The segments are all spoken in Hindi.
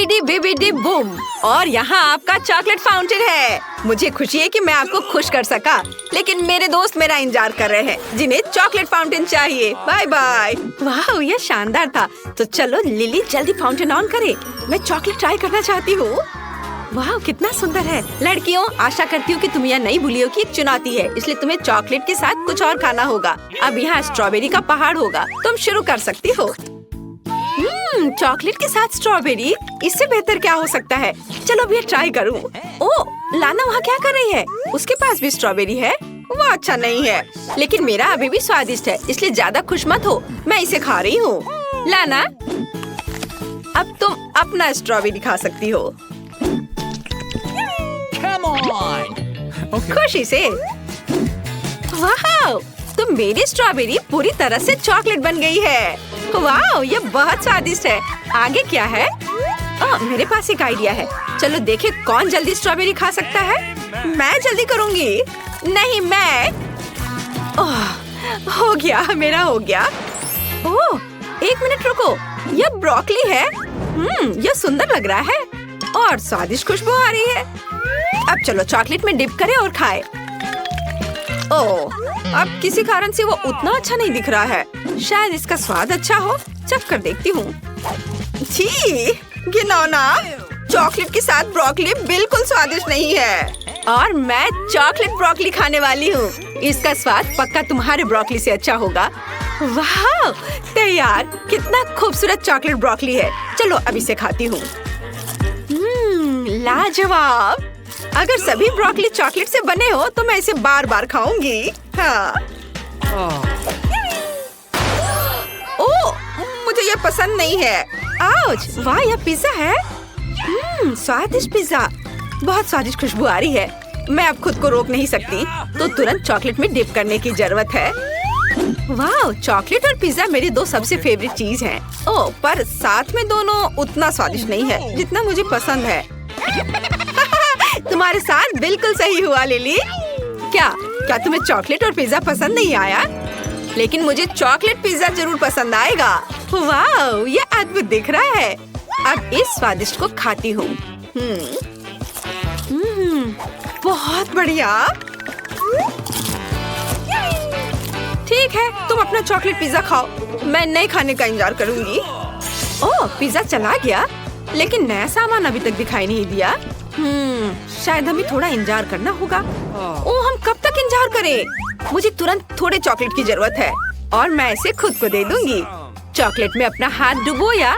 स्कीबीडी बिबिडी बूम। और यहाँ आपका चॉकलेट फाउंटेन है। मुझे खुशी है कि मैं आपको खुश कर सका, लेकिन मेरे दोस्त मेरा इंतजार कर रहे हैं जिन्हें चॉकलेट फाउंटेन चाहिए। Bye bye. वाह, ये शानदार था। तो चलो लिली जल्दी फाउंटेन ऑन करे। मैं चॉकलेट ट्राई करना चाहती हूँ। वाह, कितना सुंदर है। लड़कियों, आशा करती हूँ कि तुम यह नहीं भूली हो कि एक चुनौती है, इसलिए तुम्हें चॉकलेट के साथ कुछ और खाना होगा। अब यहाँ स्ट्रॉबेरी का पहाड़ होगा। तुम शुरू कर सकती हो। चॉकलेट के साथ स्ट्रॉबेरी, इससे बेहतर क्या हो सकता है। चलो अब ये ट्राई करूँ। ओह, लाना वहाँ क्या कर रही है? उसके पास भी स्ट्रॉबेरी है। वो अच्छा नहीं है, लेकिन मेरा अभी भी स्वादिष्ट है, इसलिए ज्यादा खुश मत हो। मैं इसे खा रही हूँ। लाना, अब तुम अपना स्ट्रॉबेरी खा सकती हो। खुशी से। वाह, तो मेरी स्ट्रॉबेरी पूरी तरह से चॉकलेट बन गई है। वाह, ये बहुत स्वादिष्ट है। आगे क्या है? मेरे पास एक आइडिया है। चलो देखें कौन जल्दी स्ट्रॉबेरी खा सकता है। मैं जल्दी करूंगी। नहीं, मैं। हो गया, मेरा हो गया। ओह, एक मिनट रुको। यह ब्रोकली है। यह सुंदर लग रहा है और स्वादिष्ट खुशबू आ रही है। अब चलो चॉकलेट में डिप करें और खाएं। ओह, अब किसी कारण से वो उतना अच्छा नहीं दिख रहा है। शायद इसका स्वाद अच्छा हो। चख कर देखती हूँ। छी, घिनौना। चॉकलेट के साथ ब्रोकली बिल्कुल स्वादिष्ट नहीं है। और मैं चॉकलेट ब्रोकली खाने वाली हूँ। इसका स्वाद पक्का तुम्हारे ब्रोकली से अच्छा होगा। वाह, तैयार। कितना खूबसूरत चॉकलेट ब्रोकली है। चलो अब इसे खाती हूँ। लाजवाब। अगर सभी ब्रोकली चॉकलेट से बने हो तो मैं इसे बार बार खाऊंगी। हाँ। ओह, मुझे ये पसंद नहीं है। आउच, वाह, यह पिज्जा है। स्वादिष्ट पिज्जा। बहुत स्वादिष्ट खुशबू आ रही है। मैं अब खुद को रोक नहीं सकती, तो तुरंत चॉकलेट में डिप करने की जरूरत है। वाह, चॉकलेट और पिज्जा मेरी दो सबसे फेवरेट चीज हैं। ओह, पर साथ में दोनों उतना स्वादिष्ट नहीं है जितना मुझे पसंद है। तुम्हारे साथ बिल्कुल सही हुआ लिली। क्या तुम्हें चॉकलेट और पिज्जा पसंद नहीं आया? लेकिन मुझे चॉकलेट पिज्जा जरूर पसंद आएगा। वाह, ये अद्भुत दिख रहा है। अब इस स्वादिष्ट को खाती हूँ। बहुत बढ़िया। ठीक है, तुम अपना चॉकलेट पिज्जा खाओ। मैं नए खाने का इंतजार करूंगी। ओह, पिज्जा चला गया, लेकिन नया सामान अभी तक दिखाई नहीं दिया। शायद हमें थोड़ा इंतजार करना होगा। ओह, हम कब तक इंतजार करें? मुझे तुरंत थोड़े चॉकलेट की जरूरत है और मैं इसे खुद को दे दूंगी। चॉकलेट में अपना हाथ डुबोया।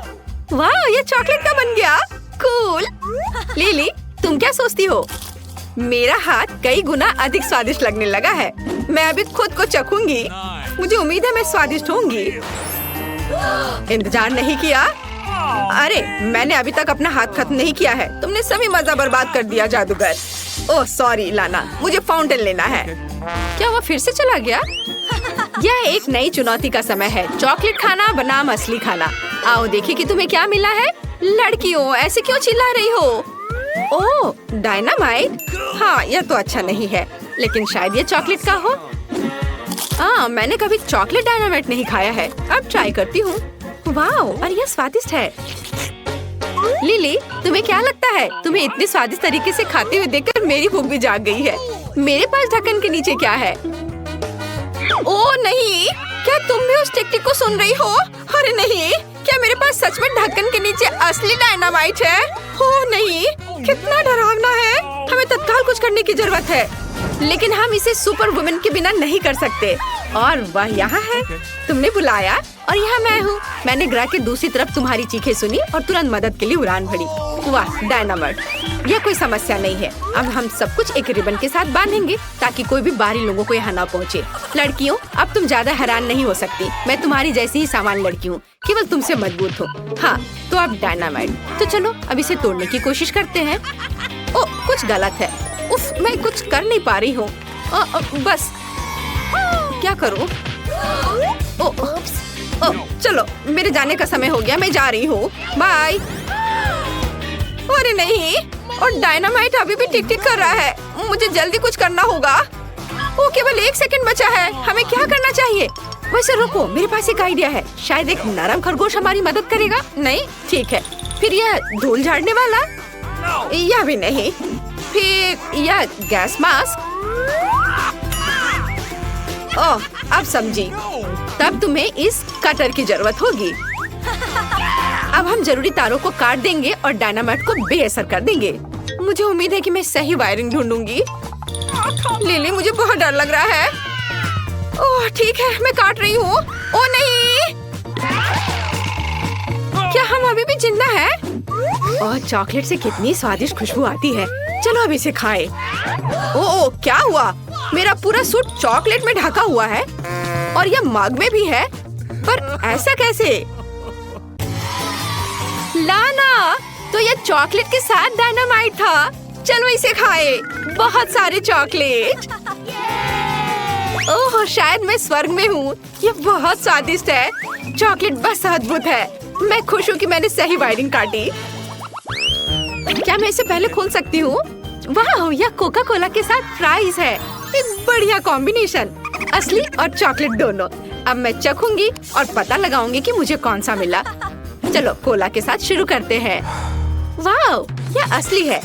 वाह, ये चॉकलेट का बन गया। कूल। लिली, तुम क्या सोचती हो? मेरा हाथ कई गुना अधिक स्वादिष्ट लगने लगा है। मैं अभी खुद को चखूंगी। मुझे उम्मीद है मैं स्वादिष्ट होंगी। इंतजार नहीं किया? अरे, मैंने अभी तक अपना हाथ खत्म नहीं किया है। तुमने सभी मजा बर्बाद कर दिया जादूगर। ओह सॉरी लाना, मुझे फाउंटेन लेना है। क्या वो फिर से चला गया? यह एक नई चुनौती का समय है। चॉकलेट खाना बनाम असली खाना। आओ देखें कि तुम्हें क्या मिला है। लड़कियों, ऐसे क्यों चिल्ला रही हो? ओह, डायनामाइट। हाँ, यह तो अच्छा नहीं है, लेकिन शायद ये चॉकलेट का हो। मैंने कभी चॉकलेट डायनामाइट नहीं खाया है। अब ट्राई करती हूँ। वाह, और यह स्वादिष्ट है। लिली, तुम्हें क्या लगता है? तुम्हें इतने स्वादिष्ट तरीके से खाते हुए देखकर मेरी भूख भी जाग गई है। मेरे पास ढक्कन के नीचे क्या है? ओह नहीं, क्या तुम भी उस टिक-टिक को सुन रही हो? अरे नहीं, क्या मेरे पास सच में ढक्कन के नीचे असली डायनामाइट है? ओह नहीं, कितना डरावना है। हमें तत्काल कुछ करने की जरूरत है, लेकिन हम इसे सुपर वुमेन के बिना नहीं कर सकते। और वह यहाँ है। तुमने बुलाया और यहाँ मैं हूँ। मैंने ग्रह के दूसरी तरफ तुम्हारी चीखें सुनी और तुरंत मदद के लिए उड़ान भरी। वाह डायनामाइट, यह कोई समस्या नहीं है। अब हम सब कुछ एक रिबन के साथ बांधेंगे ताकि कोई भी बाहरी लोगों को यहाँ ना पहुँचे। लड़कियों, अब तुम ज्यादा हैरान नहीं हो सकती। मैं तुम्हारी जैसी ही सामान्य लड़की हूँ, केवल तुमसे मजबूत हो। हाँ, तो अब डायनामाइट। तो चलो अब इसे तोड़ने की कोशिश करते हैं। ओ, कुछ गलत है। उफ, मैं कुछ कर नहीं पा रही हूँ। बस क्या करूँ? चलो, मेरे जाने का समय हो गया। मैं जा रही हूँ। बाय। अरे नहीं, और डायनामाइट अभी भी टिक टिक कर रहा है। मुझे जल्दी कुछ करना होगा। वो केवल 1 सेकंड बचा है। हमें क्या करना चाहिए? वैसे रुको, मेरे पास एक आइडिया है। शायद एक नरम खरगोश हमारी मदद करेगा। नहीं, ठीक है, फिर यह धूल झाड़ने वाला, यह भी नहीं, फिर यह गैस मास्क। ओह, अब समझी। तब तुम्हें इस कटर की जरूरत होगी। अब हम जरूरी तारों को काट देंगे और डायनामाइट को बेअसर कर देंगे। मुझे उम्मीद है कि मैं सही वायरिंग ढूंढूंगी। लिली, मुझे बहुत डर लग रहा है। ओह ठीक है, मैं काट रही हूँ। ओह नहीं, क्या हम अभी भी जिंदा हैं? ओह, चॉकलेट से कितनी स्वादिष्ट खुशबू आती है। चलो अब इसे खाएं। ओह क्या हुआ? मेरा पूरा सूट चॉकलेट में ढका हुआ है और यह मग में भी है, पर ऐसा कैसे? लाना, तो यह चॉकलेट के साथ डायनामाइट था। चलो इसे खाएं। बहुत सारे चॉकलेट। ओह, शायद मैं स्वर्ग में हूँ। ये बहुत स्वादिष्ट है। चॉकलेट बस अद्भुत है। मैं खुश हूँ कि मैंने सही वायरिंग काटी। क्या मैं इसे पहले खोल सकती हूँ? वाह, यह कोका कोला के साथ फ्राइज है। एक बढ़िया कॉम्बिनेशन, असली और चॉकलेट दोनों। अब मैं चखूंगी और पता लगाऊंगी कि मुझे कौन सा मिला। चलो कोला के साथ शुरू करते हैं। वाह, यह असली है।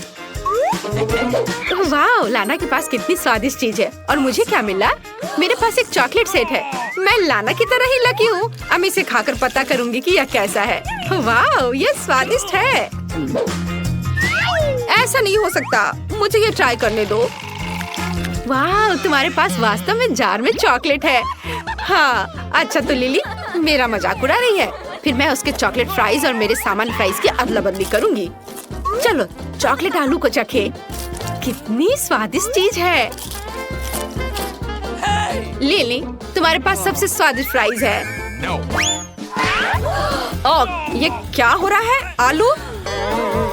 वाह, लाना के पास कितनी स्वादिष्ट चीज है। और मुझे क्या मिला? मेरे पास एक चॉकलेट सेट है। मैं लाना की तरह ही लकी हूँ। अब इसे खाकर पता करूंगी कि यह कैसा है। वाह, यह स्वादिष्ट है। ऐसा नहीं हो सकता, मुझे ये ट्राई करने दो। वाह, तुम्हारे पास वास्तव में जार में चॉकलेट है। हाँ, अच्छा तो लिली मेरा मजाक उड़ा रही है। फिर मैं उसके चॉकलेट फ्राइज और मेरे सामान फ्राइज की अदला बदली करूंगी। चलो चॉकलेट आलू को चखे। कितनी स्वादिष्ट चीज है। लिली, तुम्हारे पास सबसे स्वादिष्ट फ्राइज है। ओह, ये क्या हो रहा है? आलू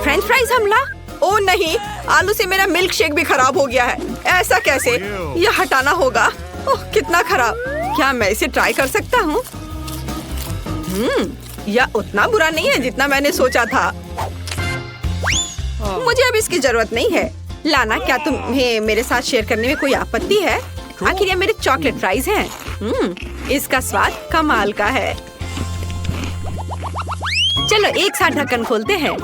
फ्रेंच फ्राइज हमला। ओह नहीं, आलू से मेरा मिल्क शेक भी खराब हो गया है। ऐसा कैसे? यह हटाना होगा। ओह कितना खराब। क्या मैं इसे ट्राई कर सकता हूँ? यह उतना बुरा नहीं है जितना मैंने सोचा था। मुझे अब इसकी जरूरत नहीं है। लाना, क्या तुम्हें मेरे साथ शेयर करने में कोई आपत्ति है? आखिर ये मेरे चॉकलेट फ्राइज हैं। इसका स्वाद कमाल का है। चलो एक साथ ढक्कन खोलते हैं।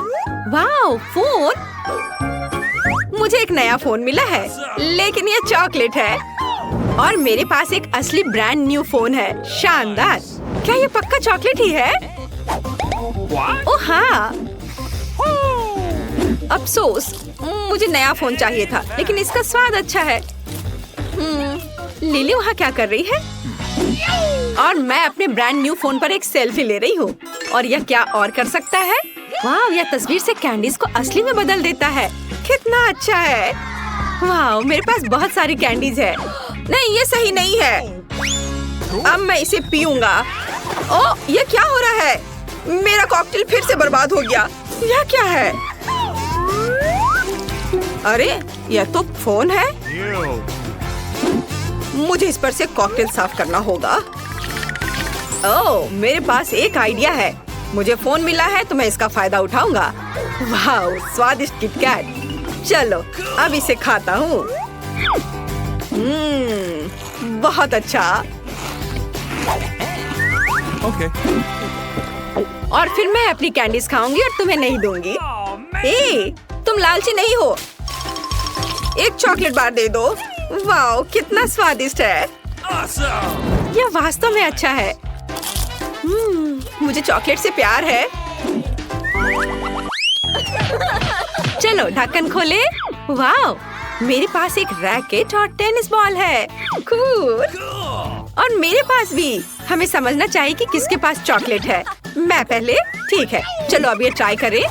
वाह, फोन। मुझे एक नया फोन मिला है, लेकिन ये चॉकलेट है। और मेरे पास एक असली ब्रांड न्यू फोन है। शानदार। क्या ये पक्का चॉकलेट ही है? ओह हाँ, अफसोस, मुझे नया फोन चाहिए था, लेकिन इसका स्वाद अच्छा है। लिली वहाँ क्या कर रही है? और मैं अपने ब्रांड न्यू फोन पर एक सेल्फी ले रही हूँ। और यह क्या और कर सकता है? वाह, यह तस्वीर से कैंडीज को असली में बदल देता है। कितना अच्छा है। वाह, मेरे पास बहुत सारी कैंडीज है। नहीं, ये सही नहीं है। अब मैं इसे पीऊंगा। ओह, ये क्या हो रहा है? मेरा कॉकटेल फिर से बर्बाद हो गया। यह क्या है? अरे, यह तो फोन है। मुझे इस पर से कॉकटेल साफ करना होगा। ओह, मेरे पास एक आइडिया है। मुझे फोन मिला है तो मैं इसका फायदा उठाऊंगा। वाह, स्वादिष्ट किटकैट। चलो अब इसे खाता हूँ। बहुत अच्छा। Okay. और फिर मैं अपनी कैंडीज खाऊंगी और तुम्हें नहीं दूंगी। ए, तुम लालची नहीं हो। एक चॉकलेट बार दे दो। वाह, कितना स्वादिष्ट है। यह वास्तव में अच्छा है। मुझे चॉकलेट से प्यार है। चलो ढक्कन खोले। वाह, मेरे पास एक रैकेट और टेनिस बॉल है। कूल। और मेरे पास भी। हमें समझना चाहिए कि किसके पास चॉकलेट है। मैं पहले। ठीक है, चलो अब ये ट्राई करें।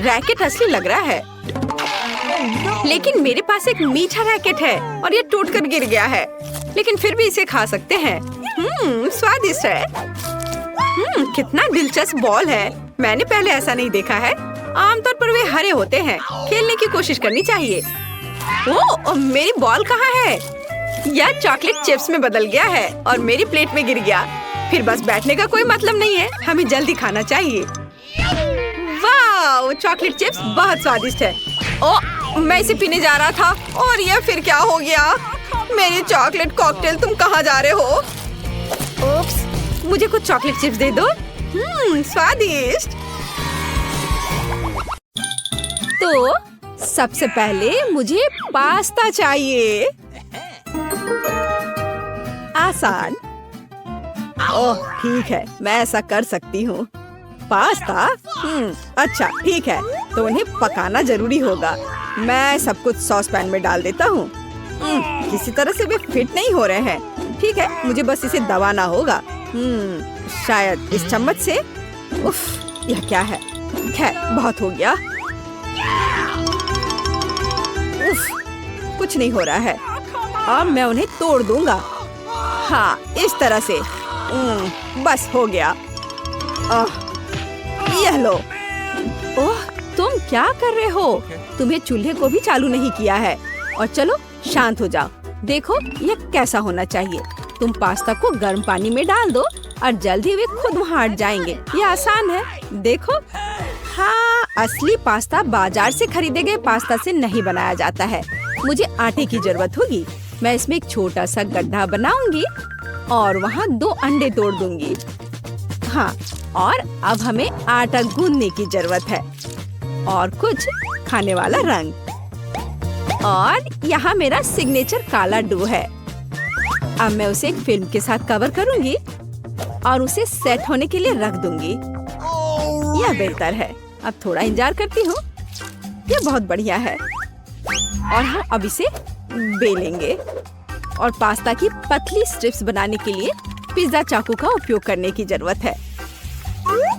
रैकेट असली लग रहा है, लेकिन मेरे पास एक मीठा रैकेट है और ये टूटकर गिर गया है। लेकिन फिर भी इसे खा सकते हैं। स्वादिष्ट है। कितना दिलचस्प बॉल है। मैंने पहले ऐसा नहीं देखा है। आमतौर पर वे हरे होते हैं। खेलने की कोशिश करनी चाहिए। ओह, मेरी बॉल कहाँ है? यह चॉकलेट चिप्स में बदल गया है और मेरी प्लेट में गिर गया। फिर बस बैठने का कोई मतलब नहीं है। हमें जल्दी खाना चाहिए। वाह, चॉकलेट चिप्स बहुत स्वादिष्ट है। ओह, मैं इसे पीने जा रहा था और यह फिर क्या हो गया? मेरी चॉकलेट कॉकटेल, तुम कहाँ जा रहे हो? ओप्स, मुझे कुछ चॉकलेट चिप्स दे दो। स्वादिष्ट। तो सबसे पहले मुझे पास्ता चाहिए। आसान। ओह ठीक है, मैं ऐसा कर सकती हूँ। पास्ता? अच्छा ठीक है, तो उन्हें पकाना जरूरी होगा। मैं सब कुछ सॉस पैन में डाल देता हूँ। किसी तरह से वे फिट नहीं हो रहे हैं। ठीक है, मुझे बस इसे दबाना होगा। शायद इस चम्मच से। उफ, यह क्या है? खैर, बहुत हो गया। उफ, कुछ नहीं हो रहा है। अब मैं उन्हें तोड़ दूंगा। हाँ, इस तरह से। बस हो गया। यह लो। ओह, तुम क्या कर रहे हो? तुम्हें चूल्हे को भी चालू नहीं किया है। और चलो शांत हो जाओ। देखो यह कैसा होना चाहिए। तुम पास्ता को गर्म पानी में डाल दो और जल्दी वे खुद वहाँ हट जाएंगे। ये आसान है, देखो। हाँ, असली पास्ता बाजार से खरीदे गए पास्ता से नहीं बनाया जाता है। मुझे आटे की जरूरत होगी। मैं इसमें एक छोटा सा गड्ढा बनाऊंगी और वहाँ 2 अंडे तोड़ दूंगी। हाँ, और अब हमें आटा गूंदने की जरूरत है और कुछ खाने वाला रंग। और यहाँ मेरा सिग्नेचर काला डो है। अब मैं उसे एक फिल्म के साथ कवर करूंगी और उसे सेट होने के लिए रख दूंगी। यह बेहतर है। अब थोड़ा इंतजार करती हूँ। यह बहुत बढ़िया है। और हम अब इसे बेलेंगे और पास्ता की पतली स्ट्रिप्स बनाने के लिए पिज्जा चाकू का उपयोग करने की जरूरत है।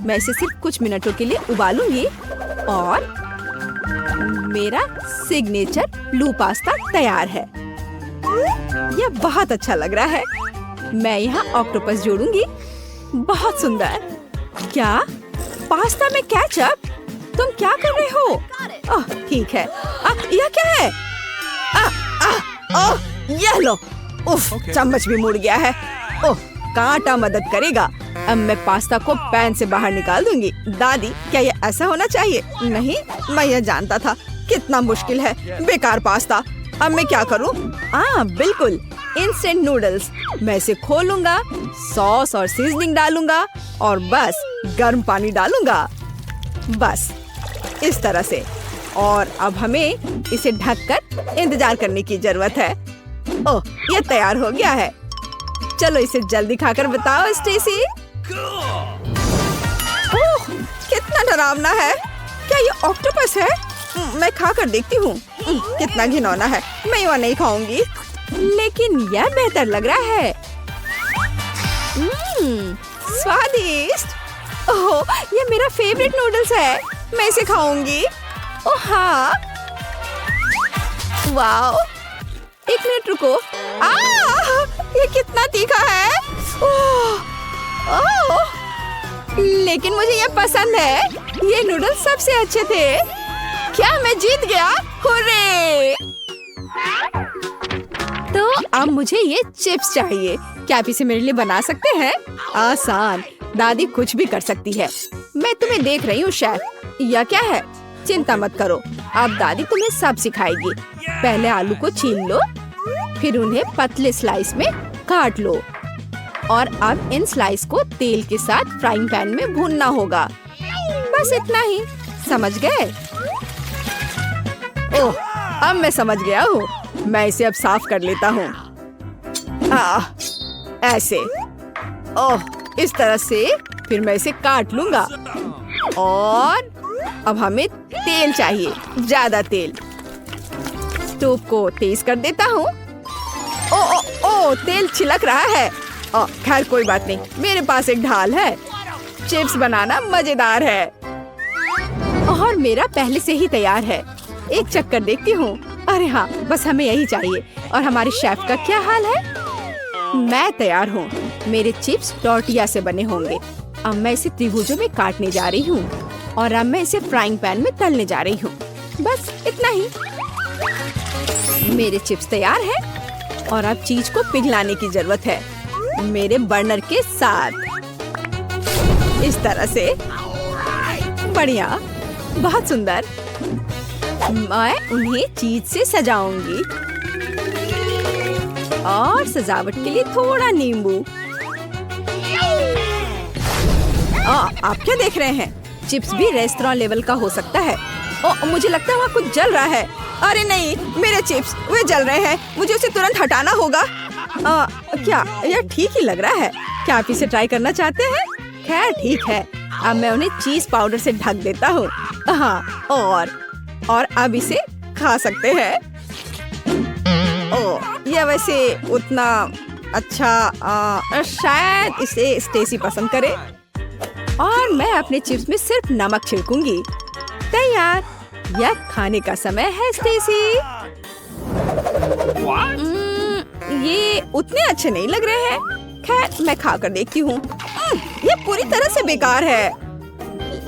मैं इसे सिर्फ कुछ मिनटों के लिए उबालूंगी और मेरा सिग्नेचर ब्लू पास्ता तैयार है। यह बहुत अच्छा लग रहा है। मैं यहाँ ऑक्टोपस जोड़ूंगी। बहुत सुंदर। क्या? पास्ता में केचप? तुम क्या कर रहे हो? ओह ठीक है। यह क्या है? यह लो। उफ, चम्मच भी मुड़ गया है। ओह, कांटा मदद करेगा। अब मैं पास्ता को पैन से बाहर निकाल दूंगी। दादी, क्या ये ऐसा होना चाहिए? नहीं, मैं यह जानता था। कितना मुश्किल है। बेकार पास्ता। अब मैं क्या करूं? बिल्कुल, इंस्टेंट नूडल्स। मैं इसे खोलूंगा, सॉस और सीजनिंग डालूंगा और बस गर्म पानी डालूंगा। बस इस तरह से। और अब हमें इसे ढककर इंतजार करने की जरूरत है। ओह, ये तैयार हो गया है। चलो इसे जल्दी खाकर बताओ स्टेसी। ओह, कितना डरावना है। क्या ये ऑक्टोपस है? मैं खाकर देखती हूँ। कितना घिनौना है। मैं वह नहीं खाऊंगी। लेकिन यह बेहतर लग रहा है। स्वादिष्ट। ओह, ये मेरा फेवरेट नूडल्स है। मैं इसे खाऊंगी। ओह हाँ, वाओ। एक मिनट रुको। ये कितना तीखा है। लेकिन मुझे ये पसंद है। ये नूडल्स सबसे अच्छे थे। क्या मैं जीत गया? हुर्रे! तो अब मुझे ये चिप्स चाहिए। क्या आप इसे मेरे लिए बना सकते हैं? आसान। दादी कुछ भी कर सकती है। मैं तुम्हें देख रही हूँ शेफ। यह क्या है? चिंता मत करो, अब दादी तुम्हें सब सिखाएगी। पहले आलू को छील लो, फिर उन्हें पतले स्लाइस में काट लो और अब इन स्लाइस को तेल के साथ फ्राइंग पैन में भूनना होगा। बस इतना ही। समझ गए? ओह, अब मैं समझ गया हूँ। मैं इसे अब साफ कर लेता हूँ। ऐसे। ओह, इस तरह से। फिर मैं इसे काट लूंगा। और अब हमें तेल चाहिए, ज्यादा तेल। स्टोव को तेज कर देता हूँ। ओ, तेल छिलक रहा है। खैर कोई बात नहीं, मेरे पास एक ढाल है। चिप्स बनाना मजेदार है। और मेरा पहले से ही तैयार है। एक चक्कर देखती हूँ। अरे हाँ, बस हमें यही चाहिए। और हमारे शेफ का क्या हाल है? मैं तैयार हूँ। मेरे चिप्स टॉर्टिया से बने होंगे। अब मैं इसे त्रिभुजों में काटने जा रही हूँ और अब मैं इसे फ्राइंग पैन में तलने जा रही हूँ। बस इतना ही। मेरे चिप्स तैयार हैं और अब चीज को पिघलाने की जरूरत है मेरे बर्नर के साथ। इस तरह से। बढ़िया, बहुत सुंदर। मैं उन्हें चीज से सजाऊंगी और सजावट के लिए थोड़ा नींबू। आप क्या देख रहे हैं? चिप्स भी रेस्टोरेंट लेवल का हो सकता है। मुझे लगता है वहाँ कुछ जल रहा है। अरे नहीं, मेरे चिप्स वे जल रहे हैं, मुझे उसे तुरंत हटाना होगा। क्या यह ठीक ही लग रहा है? क्या आप इसे ट्राई करना चाहते हैं? खैर ठीक है, अब मैं उन्हें चीज पाउडर से ढक देता हूँ। हाँ, और अब इसे खा सकते हैं। यह वैसे उतना अच्छा शायद इसे स्टेसी पसंद करे। और मैं अपने चिप्स में सिर्फ नमक छिड़कूंगी। तैयार, यह खाने का समय है स्टेसी। ये उतने अच्छे नहीं लग रहे हैं। खैर मैं खा कर देखती हूँ। ये पूरी तरह से बेकार है।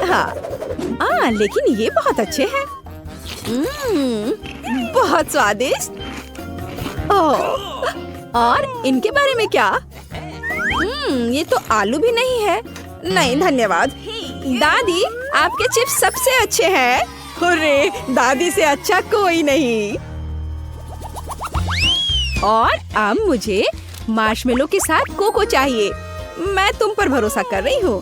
हाँ, लेकिन ये बहुत अच्छे हैं। बहुत स्वादिष्ट। और इनके बारे में क्या? ये तो आलू भी नहीं है। नहीं धन्यवाद। दादी, आपके चिप्स सबसे अच्छे हैं। हुर्रे, दादी से अच्छा कोई नहीं। और अब मुझे मार्शमेलो के साथ कोको चाहिए। मैं तुम पर भरोसा कर रही हूँ।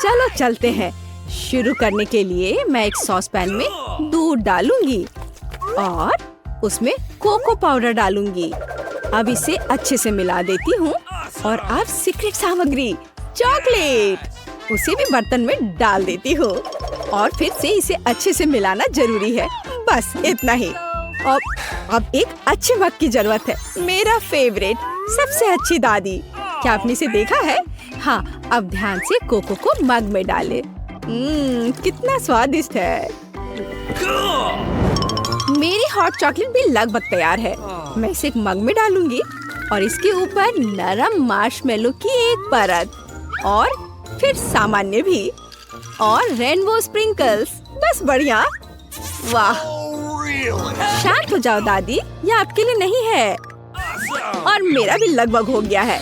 चलो चलते हैं। शुरू करने के लिए मैं एक सॉस पैन में दूध डालूंगी और उसमें कोको पाउडर डालूंगी। अब इसे अच्छे से मिला देती हूँ। और अब सीक्रेट सामग्री चॉकलेट, उसे भी बर्तन में डाल देती हूँ और फिर से इसे अच्छे से मिलाना जरूरी है। बस इतना ही। अब एक अच्छे मग की जरूरत है। मेरा फेवरेट, सबसे अच्छी दादी। क्या आपने इसे देखा है? हाँ, अब ध्यान से कोको को मग में डालें। कितना स्वादिष्ट है। मेरी हॉट चॉकलेट भी लगभग तैयार है। मैं इसे एक मग में डालूंगी और इसके ऊपर नरम मार्शमेलो की एक परत और फिर सामान्य भी और रेनबो स्प्रिंकल्स। बस बढ़िया। वाह, शांत हो जाओ दादी, ये आपके लिए नहीं है। और मेरा भी लगभग हो गया है।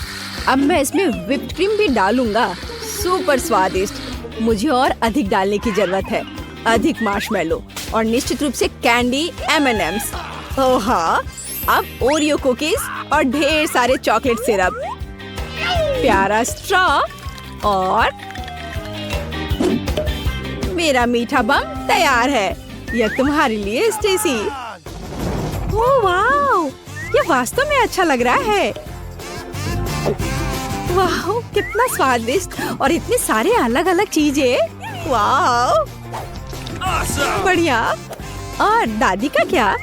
अब मैं इसमें व्हिप्ड क्रीम भी डालूंगा। सुपर स्वादिष्ट। मुझे और अधिक डालने की जरूरत है। अधिक मार्शमेलो और निश्चित रूप से कैंडी M&Ms। ओह हाँ, अब ओरियो कुकीज और ढेर सारे चॉकलेट सिरप, प्यारा स्ट्रॉ और मेरा मीठा बम तैयार है। यह तुम्हारे लिए स्टेसी। ओह वाह, ये वास्तव में अच्छा लग रहा है। वाह, कितना स्वादिष्ट और इतने सारे अलग अलग चीजें। वाह, बढ़िया। और दादी का क्या?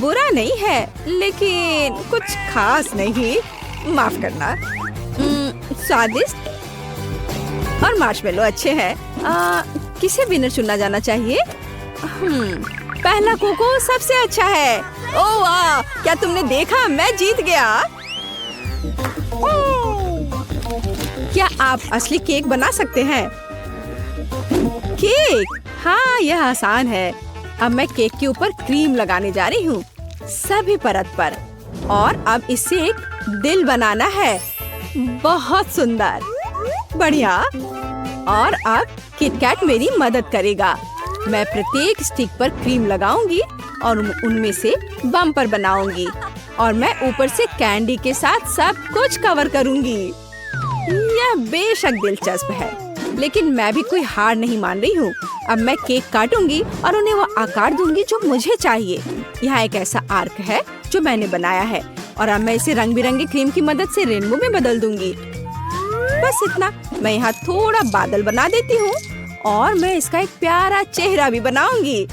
बुरा नहीं है, लेकिन कुछ खास नहीं। माफ करना। स्वादिष्ट और मार्शमेलो अच्छे हैं। किसे विनर चुना जाना चाहिए? पहला कोको सबसे अच्छा है। ओह वाह, क्या तुमने देखा? मैं जीत गया। क्या आप असली केक बना सकते हैं? केक? हाँ, यह आसान है। अब मैं केक के ऊपर क्रीम लगाने जा रही हूँ, सभी परत पर। और अब इससे एक दिल बनाना है। बहुत सुंदर, बढ़िया। और अब किटकैट मेरी मदद करेगा। मैं प्रत्येक स्टिक पर क्रीम लगाऊंगी और उनमें से बम्पर बनाऊंगी। और मैं ऊपर से कैंडी के साथ सब कुछ कवर करूंगी। यह बेशक दिलचस्प है, लेकिन मैं भी कोई हार नहीं मान रही हूँ। अब मैं केक काटूंगी और उन्हें वो आकार दूंगी जो मुझे चाहिए। यहाँ एक ऐसा आर्क है जो मैंने बनाया है और अब मैं इसे रंग बिरंगे क्रीम की मदद से रेनबो में बदल दूंगी। बस इतना। मैं यहाँ थोड़ा बादल बना देती हूँ और मैं इसका एक प्यारा चेहरा भी बनाऊंगी।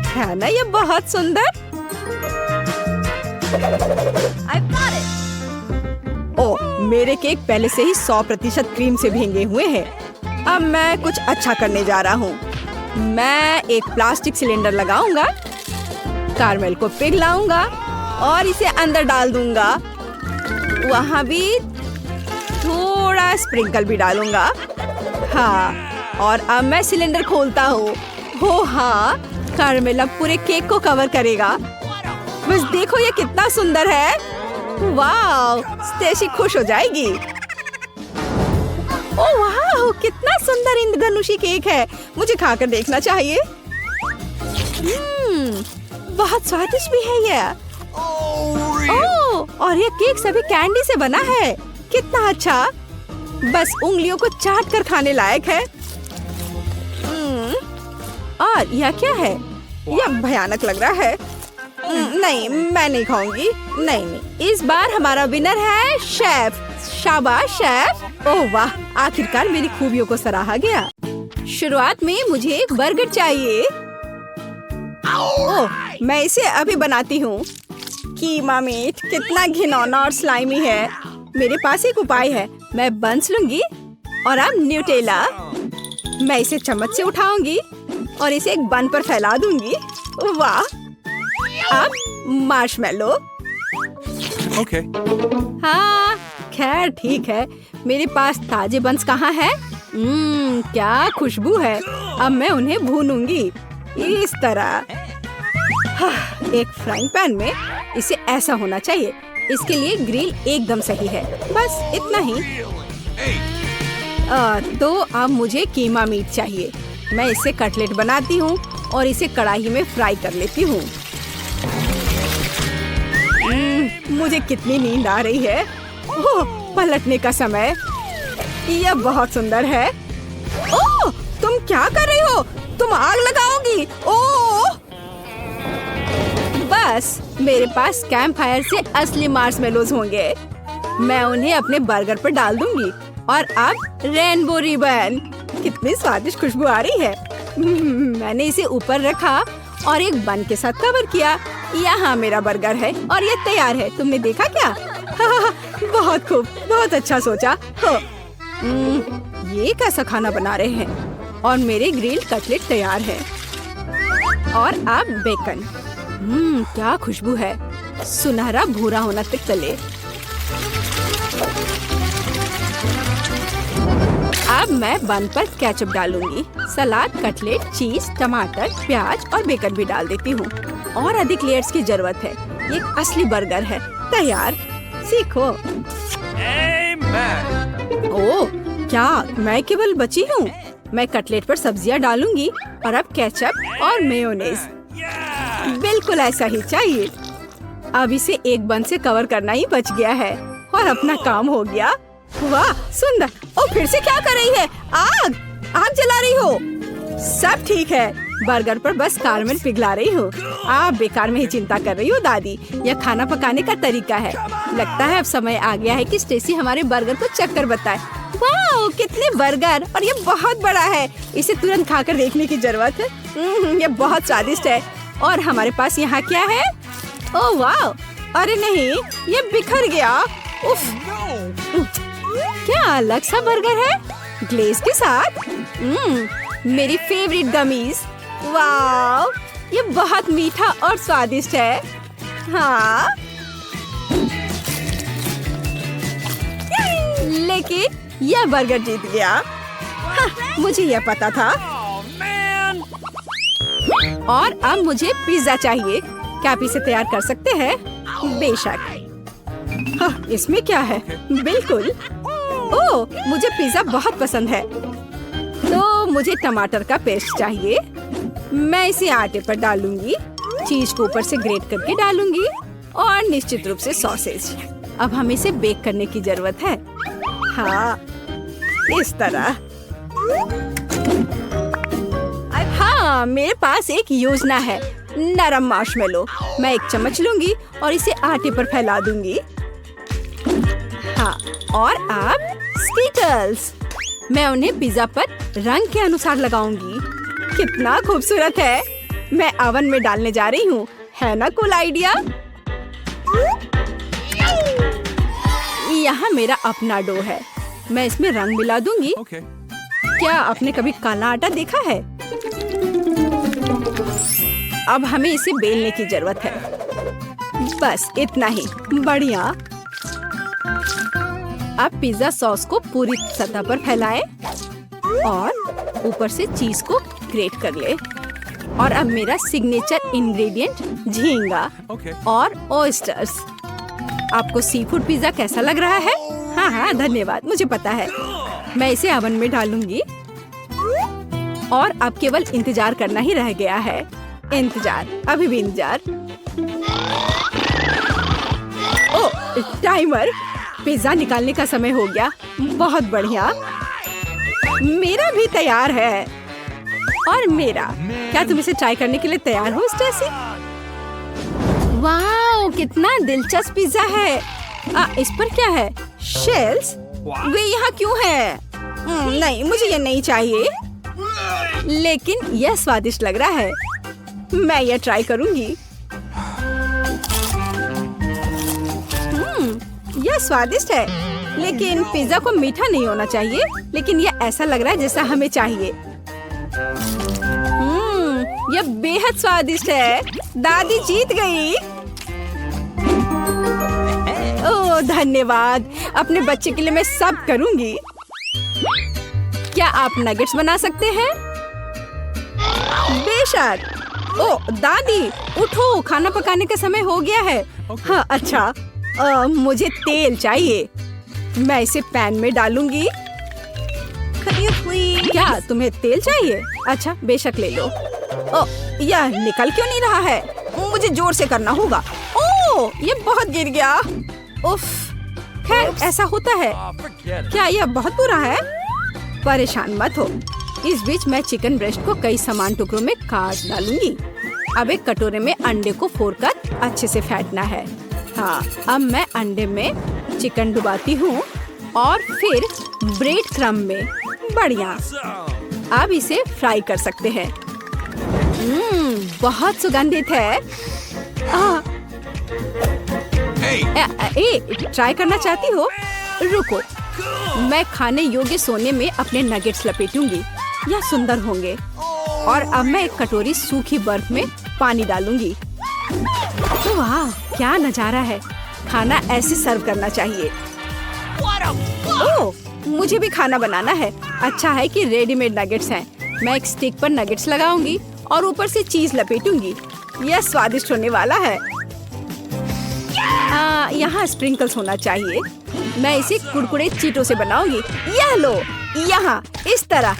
है ना ये बहुत सुंदर? ओह, मेरे केक पहले से ही 100% क्रीम से भीगे हुए हैं। अब मैं कुछ अच्छा करने जा रहा हूँ। मैं एक प्लास्टिक सिलेंडर लगाऊंगा, कारमेल को पिघलाऊंगा और इसे अंदर डाल दूंगा। वहाँ भी थोड़ा स्प्रिंकल भी डालूंगा। हाँ, और अब मैं सिलेंडर खोलता हूँ। हो हाँ, कारमेल अब पूरे केक को कवर करेगा। बस देखो ये कितना सुंदर है। वाह, स्टेसी खुश हो जाएगी। ओह वाह, कितना सुंदर इंद्रधनुषी केक है। मुझे खाकर देखना चाहिए। बहुत स्वादिष्ट भी है ये। ओह, और ये केक सभी कैंडी से बना है। कितना अच्छा। बस उंगलियों को चाट कर खाने लायक है। और यह क्या है? यह भयानक लग रहा है। नहीं, मैं नहीं खाऊंगी। नहीं नहीं, इस बार हमारा विनर है शेफ। शाबाश शेफ। ओह वाह, आखिरकार मेरी खूबियों को सराहा गया। शुरुआत में मुझे एक बर्गर चाहिए। ओह, मैं इसे अभी बनाती हूँ। कीमा मीट कितना घिनौना और स्लाइमी है। मेरे पास एक उपाय है। मैं बंस लूंगी और अब न्यूटेला। मैं इसे चम्मच से उठाऊंगी और इसे एक बन पर फैला दूंगी। वाह, अब मार्शमेलो। Okay. हाँ, खैर ठीक है। मेरे पास ताजे बंस कहाँ है? क्या खुशबू है। अब मैं उन्हें भूनूंगी इस तरह। एक फ्राइंग पैन में इसे ऐसा होना चाहिए। इसके लिए ग्रिल एकदम सही है। बस इतना ही। तो अब मुझे कीमा मीट चाहिए। मैं इससे कटलेट बनाती हूँ और इसे कढ़ाई में फ्राई कर लेती हूँ। मुझे कितनी नींद आ रही है। ओह, पलटने का समय। यह बहुत सुंदर है। ओह, तुम क्या कर रही हो? तुम आग लगाओगी। ओह, बस मेरे पास कैंप फायर से असली मार्शमेलोज होंगे। मैं उन्हें अपने बर्गर पर डाल दूंगी। और अब रेनबो रिबन। कितनी स्वादिष्ट खुशबू आ रही है। मैंने इसे ऊपर रखा और एक बन के साथ कवर किया। यहाँ मेरा बर्गर है और ये तैयार है। तुमने देखा क्या? बहुत खूब, बहुत अच्छा सोचा। ये कैसा खाना बना रहे हैं? और मेरे ग्रिल कटलेट तैयार है। और अब बेकन। क्या खुशबू है। सुनहरा भूरा होना तक तले। अब मैं बन पर केचप डालूंगी। सलाद, कटलेट, चीज, टमाटर, प्याज और बेकन भी डाल देती हूँ। और अधिक लेयर्स की जरूरत है। ये एक असली बर्गर है। तैयार। सीखो। ओह, क्या मैं केवल बची हूँ? मैं कटलेट पर सब्जियाँ डालूंगी और अब केचप और मेयोनेज। बिल्कुल ऐसा ही चाहिए। अब इसे एक बन से कवर करना ही बच गया है और अपना काम हो गया। वाह, सुंदर। और फिर से क्या कर रही है? आग आग जला रही हो। सब ठीक है। बर्गर पर बस कारमेल पिघला रही हूँ। आप बेकार में ही चिंता कर रही हो दादी। यह खाना पकाने का तरीका है। लगता है अब समय आ गया है कि स्टेसी हमारे बर्गर को चक्कर बताए। वाह, कितने बर्गर! और ये बहुत बड़ा है। इसे तुरंत खाकर देखने की जरूरत है। ये बहुत स्वादिष्ट है। और हमारे पास यहाँ क्या है? ओह वाह! अरे नहीं, ये बिखर गया। उफ! क्या अलग सा बर्गर है, ग्लेज के साथ। मेरी फेवरेट गमीज। वाह, ये बहुत मीठा और स्वादिष्ट है। हाँ, लेकिन यह बर्गर जीत गया। हाँ, मुझे यह पता था। और अब मुझे पिज्जा चाहिए। क्या आप इसे तैयार कर सकते हैं? बेशक। हाँ, इसमें क्या है? बिल्कुल। ओह, मुझे पिज्जा बहुत पसंद है। तो मुझे टमाटर का पेस्ट चाहिए। मैं इसे आटे पर डालूंगी। चीज को ऊपर से ग्रेट करके डालूंगी और निश्चित रूप से सॉसेज। अब हमें इसे बेक करने की जरूरत है। हाँ, इस तरह। हाँ, मेरे पास एक योजना है। नरम मार्शमेलो। मैं एक चम्मच लूंगी और इसे आटे पर फैला दूंगी। हाँ, और अब स्कीटल्स। मैं उन्हें पिज्जा पर रंग के अनुसार लगाऊंगी। कितना खूबसूरत है। मैं ओवन में डालने जा रही हूँ। है ना कूल आइडिया? यहाँ मेरा अपना डो है। मैं इसमें रंग मिला दूंगी। Okay. क्या आपने कभी काला आटा देखा है? अब हमें इसे बेलने की जरूरत है। बस इतना ही। बढ़िया। अब पिज्जा सॉस को पूरी सतह पर फैलाएं और ऊपर से चीज को ग्रेट कर ले। और अब मेरा सिग्नेचर इंग्रेडिएंट झींगा Okay. और ऑयस्टर्स। आपको सी फूड पिज्जा कैसा लग रहा है? हाँ हाँ, धन्यवाद, मुझे पता है। मैं इसे ओवन में डालूंगी और अब केवल इंतजार करना ही रह गया है। इंतजार, अभी भी इंतजार। ओह, टाइमर। पिज्जा निकालने का समय हो गया। बहुत बढ़िया। मेरा भी तैयार है। और मेरा। क्या तुम इसे ट्राई करने के लिए तैयार हो स्टेसी? वाह, कितना दिलचस्प पिज्जा है। इस पर क्या है? शेल्स? वे यहाँ क्यों है? नहीं, मुझे ये नहीं चाहिए। लेकिन यह स्वादिष्ट लग रहा है। मैं यह ट्राई करूंगी। यह स्वादिष्ट है, लेकिन पिज्जा को मीठा नहीं होना चाहिए। लेकिन यह ऐसा लग रहा है जैसा हमें चाहिए। यह बेहद स्वादिष्ट है। दादी जीत गई। ओह धन्यवाद। अपने बच्चे के लिए मैं सब करूंगी। क्या आप नगेट्स बना सकते हैं? बेशक। ओह दादी, उठो, खाना पकाने का समय हो गया है। हाँ अच्छा, मुझे तेल चाहिए। मैं इसे पैन में डालूंगी। क्या तुम्हें तेल चाहिए? अच्छा, बेशक ले लो। ओह, यह निकल क्यों नहीं रहा है? मुझे जोर से करना होगा। ओह, ये बहुत गिर गया। उफ, खैर ऐसा होता है। क्या यह बहुत बुरा है? परेशान मत हो। इस बीच मैं चिकन ब्रेस्ट को कई समान टुकड़ों में काट डालूंगी। अब एक कटोरे में अंडे को फोड़कर अच्छे से फेंटना है। हाँ, अब मैं अंडे में चिकन डुबाती हूँ और फिर ब्रेड क्रम्ब में। बढ़िया। अब इसे फ्राई कर सकते हैं। बहुत सुगंधित है। ट्राई करना चाहती हो? रुको, मैं खाने योग्य सोने में अपने नगेट्स लपेटूंगी। यह सुंदर होंगे। और अब मैं एक कटोरी सूखी बर्फ में पानी डालूंगी। वाह, क्या नजारा है। खाना ऐसे सर्व करना चाहिए। ओह, मुझे भी खाना बनाना है। अच्छा है कि रेडीमेड नगेट्स हैं। मैं एक स्टिक पर नगेट्स लगाऊंगी और ऊपर से चीज लपेटूंगी। यह स्वादिष्ट होने वाला है। यहाँ स्प्रिंकल्स होना चाहिए। मैं इसे कुरकुरे चीटों से बनाऊंगी। यह लो, यहाँ इस तरह।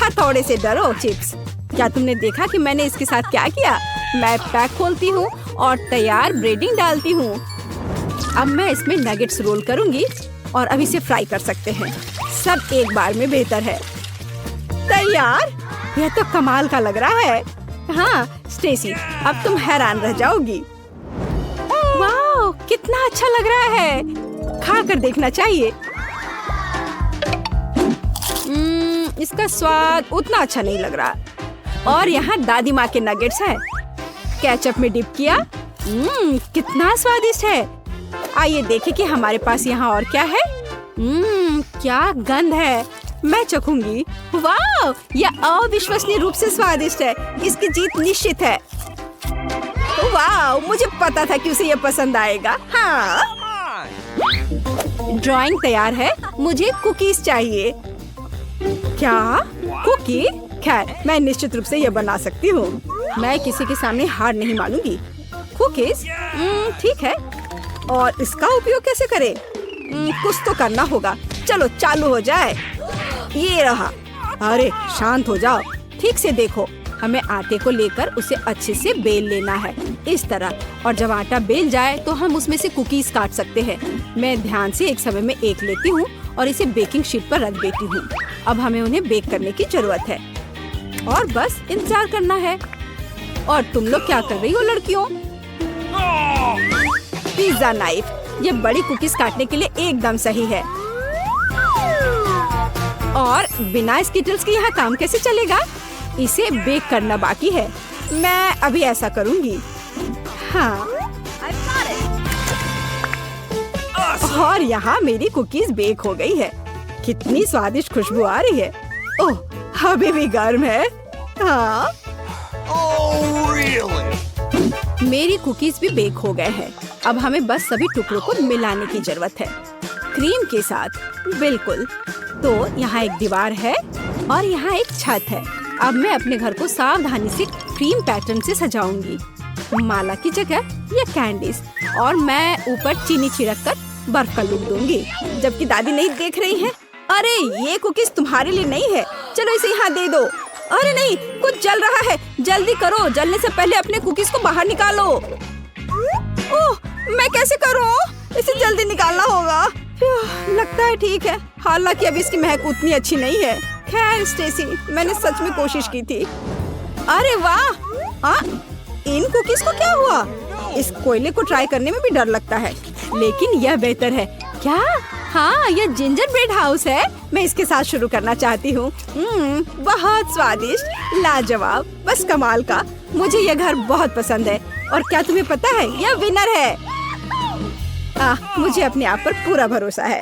हथौड़े से डरो चिप्स। क्या तुमने देखा कि मैंने इसके साथ क्या किया? मैं पैक खोलती हूँ और तैयार ब्रेडिंग डालती हूँ। अब मैं इसमें नगेट्स रोल करूंगी और अब इसे फ्राई कर सकते हैं। सब एक बार में बेहतर है। तैयार। यह तो कमाल का लग रहा है। हाँ स्टेसी, अब तुम हैरान रह जाओगी। वाह, कितना अच्छा लग रहा है। खाकर देखना चाहिए। इसका स्वाद उतना अच्छा नहीं लग रहा। और यहाँ दादी माँ के नगेट्स हैं। केचप में डिप किया। कितना स्वादिष्ट है। आइए देखें कि हमारे पास यहाँ और क्या है। क्या गंध है। मैं चखूंगी। वाह, यह अविश्वसनीय रूप से स्वादिष्ट है। इसकी जीत निश्चित है। वाह, मुझे पता था कि उसे यह पसंद आएगा। हाँ, ड्राइंग तैयार है। मुझे कुकीज चाहिए। क्या कुकी? खैर, मैं निश्चित रूप से यह बना सकती हूँ। मैं किसी के सामने हार नहीं मानूंगी। कुकीज? ठीक है। और इसका उपयोग कैसे करें? कुछ तो करना होगा। चलो चालू हो जाए। ये रहा। अरे शांत हो जाओ। ठीक से देखो। हमें आटे को लेकर उसे अच्छे से बेल लेना है, इस तरह। और जब आटा बेल जाए तो हम उसमें से कुकीज काट सकते हैं। मैं ध्यान से एक समय में एक लेती हूँ और इसे बेकिंग शीट पर रख देती हूँ। अब हमें उन्हें बेक करने की जरूरत है और बस इंतजार करना है। और तुम लोग क्या कर रही हो लड़कियों? Pizza knife. ये बड़ी कुकीज काटने के लिए एकदम सही है। और बिना स्किटल्स के यहाँ काम कैसे चलेगा? इसे बेक करना बाकी है। मैं अभी ऐसा करूँगी। हाँ, और यहाँ मेरी कुकीज बेक हो गई है। कितनी स्वादिष्ट खुशबू आ रही है। ओह, अभी भी गर्म है। हाँ। Oh, really? मेरी कुकीज भी बेक हो गए हैं। अब हमें बस सभी टुकड़ों को मिलाने की जरूरत है, क्रीम के साथ। बिल्कुल। तो यहाँ एक दीवार है और यहाँ एक छत है। अब मैं अपने घर को सावधानी से क्रीम पैटर्न से सजाऊंगी। माला की जगह ये कैंडीज, और मैं ऊपर चीनी छिड़क कर बर्फ का लुक दूंगी, जबकि दादी नहीं देख रही है। अरे ये कुकीज तुम्हारे लिए नहीं है। चलो इसे यहाँ दे दो। अरे नहीं, कुछ जल रहा है। जल्दी करो, जलने से पहले अपने कुकीज को बाहर निकालो। ओह, मैं कैसे करूँ? इसे जल्दी निकालना होगा। लगता है ठीक है, हालांकि अब इसकी महक उतनी अच्छी नहीं है। खैर स्टेसी, मैंने सच में कोशिश की थी। अरे वाह! इन कुकीज को क्या हुआ? इस कोयले को ट्राई करने में भी डर लगता है, लेकिन यह बेहतर है। क्या? हाँ, यह जिंजर ब्रेड हाउस है। मैं इसके साथ शुरू करना चाहती हूँ। बहुत स्वादिष्ट, लाजवाब, बस कमाल का। मुझे यह घर बहुत पसंद है। और क्या तुम्हें पता है, यह विनर है। मुझे अपने आप पर पूरा भरोसा है।